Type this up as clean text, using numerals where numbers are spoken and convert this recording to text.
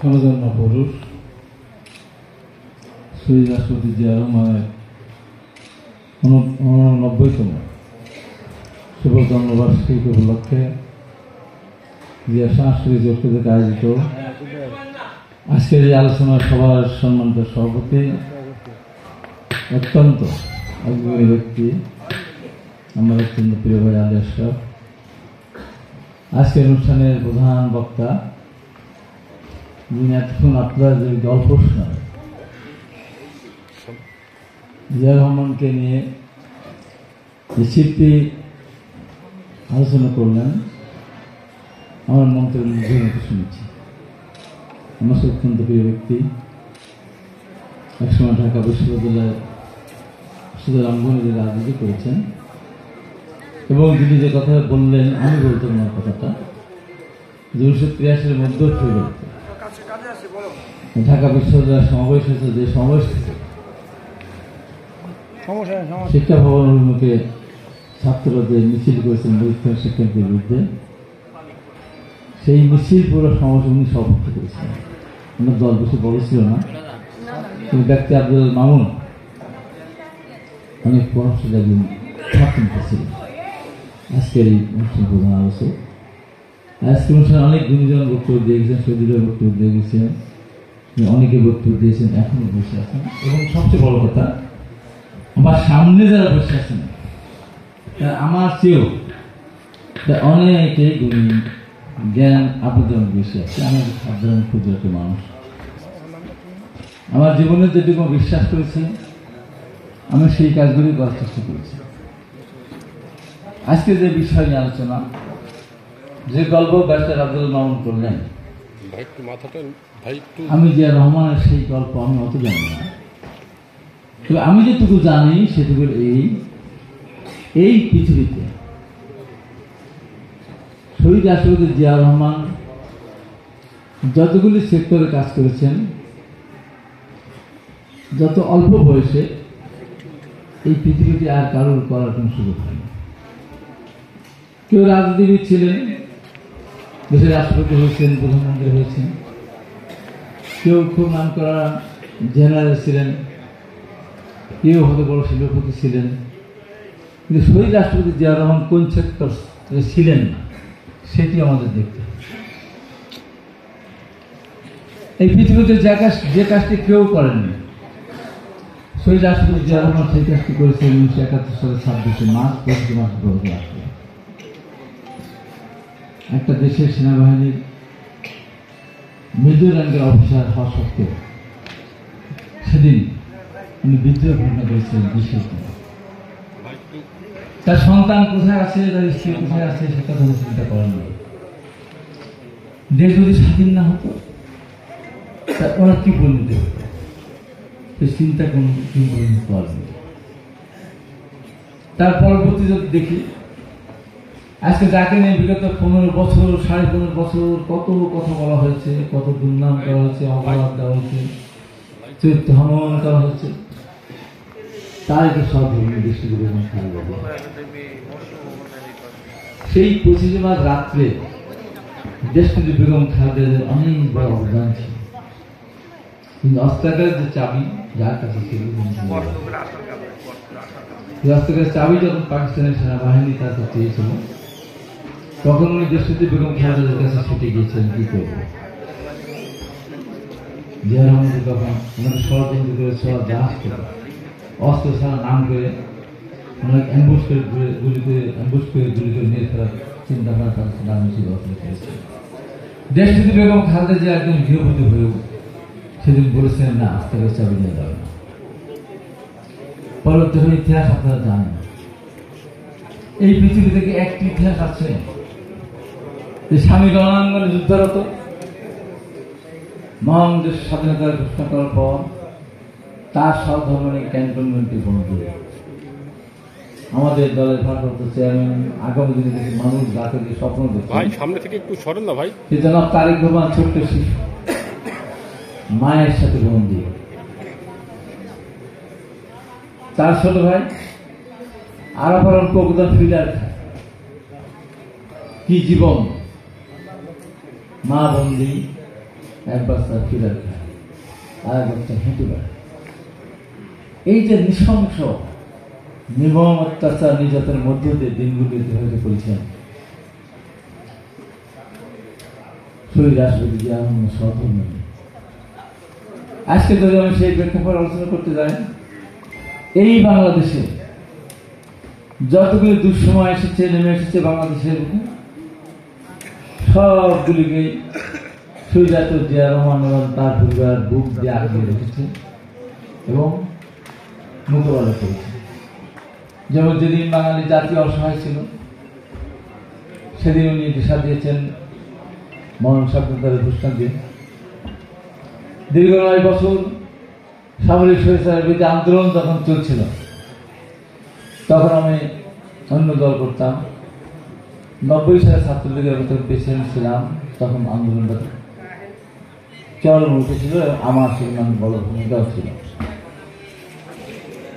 ক্ষণজন্ম পুরুষ শহীদ রাষ্ট্রপতি জিয়া রহমানের 89তম শুভ জন্মবার্ষিকী উপলক্ষে জিয়া সাংস্কৃতিক জোট থেকে আয়োজিত আজকের এই আলোচনা সভার সম্মানিত সভাপতি অত্যন্ত আগ্রহী ব্যক্তি আমার অত্যন্ত প্রিয় ভাই আলী আশরাফ, আজকের অনুষ্ঠানের প্রধান বক্তা যিনি এতক্ষণ আপনারা যে গল্প শোনান জিয়া রহমানকে নিয়ে যে শিল্পী আলোচনা করলেন, আমার মন্ত্রের মধ্যে শুনেছি। আমার অত্যন্ত প্রিয় ব্যক্তি, একসময় ঢাকা বিশ্ববিদ্যালয়ে শুধু রঙ্গনীতি রাজনীতি করেছেন এবং তিনি যে কথা বললেন আমি বলতাম না কথাটা, যে 1983-এর মধ্যবর্তী ঢাকা বিশ্ববিদ্যালয়ের সমাবেশ হয়েছে, যে সমাবেশ থেকে শিক্ষা ভবন অভিমুখে ছাত্ররা যে মিছিল করেছেন বৈষম্য শিক্ষার্থীর বিরুদ্ধে, সেই মিছিল পুরো সমাবেশ উনি সভাপতি করেছিলেন। আমার দল বেশি বড় ছিল না, কিন্তু ব্যক্তি আব্দুল মামুন অনেক পরামর্শদায়ী ছাত্র ছিলেন। আজকের এই অনুষ্ঠান প্রধান আলোচক, আজকের অনুষ্ঠানে অনেক গুণীজন বক্তব্য দিয়ে গেছেন, সদীয় বক্তব্য দিয়ে গেছেন, অনেকে বক্তব্য দিয়েছেন, এখনো বসে আছেন এবং সবচেয়ে বড় কথা আমার সামনে যারা বসে আছেন আমার চেয়েও অনেকে গুণী জ্ঞান আবেদন বেশি আছে। আমি সাধারণ ক্ষুদ্র একটা মানুষ, আমার জীবনে যেটুকু বিশ্বাস করেছি আমি সেই কাজগুলি করার চেষ্টা করেছি। আজকে যে বিষয় নিয়ে আলোচনা, যে গল্প ব্যারিস্টার আব্দুল মামুন করলেন, আমি জিয়া রহমানের সেই গল্প আমি অত জানি না, তবে আমি যেটুকু জানি সেটুকু এই পৃথিবীতে শহীদ রাষ্ট্রপতি জিয়া রহমান যতগুলি সেক্টরে কাজ করেছেন, যত অল্প বয়সে এই পৃথিবীতে আর কারোর করার কোনো সুযোগ হয়নি। কেউ রাজনীতিবিদ ছিলেন, দেশের রাষ্ট্রপতি হয়েছেন, প্রধানমন্ত্রী হয়েছেন, কেউ খুব নাম করা জেনারেল ছিলেন, কেউ হতে বড় শিল্পপতি ছিলেন, কিন্তু শহীদ রাষ্ট্রপতি জিয়া রহমান কোন সেক্টর ছিলেন না সেটি আমাদের দেখতে হবে। এই পৃথিবীতে যে কাজটি কেউ করেননি, শহীদ রাষ্ট্রপতি জিয়া রহমান সেই কাজটি করেছেন 1971 সালের 26শে মার্চ 25 মাস বয়সে আসলে একটা দেশের সেনাবাহিনীর মেজর র্যাঙ্কের অফিসার হওয়া সত্ত্বেও সেদিন উনি বিদ্রোহ ঘোষণা করেছিলেন দেশের জন্য। তার সন্তান কোথায় আছে, তার স্ত্রী কোথায় আছে সেটা কোনো চিন্তা করেন না। দেশ যদি স্বাধীন না হতো ওরা কি পরিণতি হতো সে চিন্তা কোনো করেন। তার পরবর্তী যদি দেখি, আজকে যাকে নিয়ে বিগত 15 বছর 15.5 বছর কত কথা বলা হয়েছে, কত দুর্নাম করা হয়েছে, অপরাধ দেওয়া হয়েছে, চরিত্র হনন করা হয়েছে, তাই তো সব ধর্মীয় দৃষ্টিগুলো সেই 25 মার্চ রাত্রে দেশটিতে বেগম খালেদা অনেক বড় অবদান ছিল, কিন্তু অস্ত্রাগারের যে চাবি যার কাছে ছিল, অস্ত্রাগারের চাবি যখন পাকিস্তানের সেনাবাহিনী তার কাছে চেয়েছিল, তখন উনি দেশটিতে বেগম খালেদার কাছে ছুটে গিয়েছিলেন কি করবো। জিয়া রহমান তখন ওনাকে ষড়যন্ত্র করে সব জাহাজ করে অস্ত্র ছাড়া নাম করে ওনাকে অ্যাম্বুশ করে গুলি করে নিয়ে ফেলার চিন্তা ভাবনা তার নাম ছিল। দেশটিতে বেগম খালেদা জিয়া একদম গৃহপতি হয়েও সেদিন বলেছিলেন না, অস্ত্রাগারের চাবি নিয়ে যাবে না। পরবর্তী ইতিহাস আপনারা জানেন, এই পৃথিবী থেকে একটি ইতিহাস আছে যে স্বামী রণাঙ্গনে যুদ্ধরত মহান দেশ স্বাধীনতার ঘোষণা করার পর তার সব ধরনের ক্যান্টনমেন্টে বন্ধ। আমাদের দলের ভারপ্রাপ্ত চেয়ারম্যান আগামী দিনে দেখি মানুষ যাকে স্বপ্ন দেখে সামনে থেকে একটু সরেন না ভাই, যে জনাব তারেক রহমান ছোট্ট শিশু মায়ের সাথে বন্দী, তার ছোট ভাই আরাফারন কবুতর ফিডার কি জীবন, মা বন্দী, এক বাচ্চা ফিরে খায়, আর এক বাচ্চা হেঁটে বেড়ায়। এই যে নৃশংস নির্মম অত্যাচার নির্যাতনের মধ্য দিয়ে দিনগুলি অতিবাহিত করেছেন শহীদ রাষ্ট্রপতি জিয়া রহমানের সহধর্মিণী। আজকে যদি আমি সেই প্রেক্ষাপট আলোচনা করতে যাই, এই বাংলাদেশে যতগুলি দুঃসময় এসেছে, নেমে এসেছে বাংলাদেশের সবগুলিকে শহীদ রাষ্ট্রপতি জিয়া রহমান এবং তার পরিবার বুক দিয়ে আগিয়ে রেখেছে এবং মোকাবেলা করেছে। যেমন যেদিন বাঙালি জাতি অসহায় ছিল, সেদিন উনি দিশা দিয়েছেন মরণ স্বাধীনতার ঘোষণা দিয়ে। দীর্ঘ ৯ বছর সামরিক স্বৈরাচারের বিরুদ্ধে আন্দোলন যখন চলছিল, তখন আমি অন্য দল করতাম। ৯০ সালে ছাত্রলীগের ভেতর প্রেসিডেন্ট ছিলাম, তখন আন্দোলনটা চরম উঠেছিল, আমার সেখানে বড় ভূমিকাও ছিল।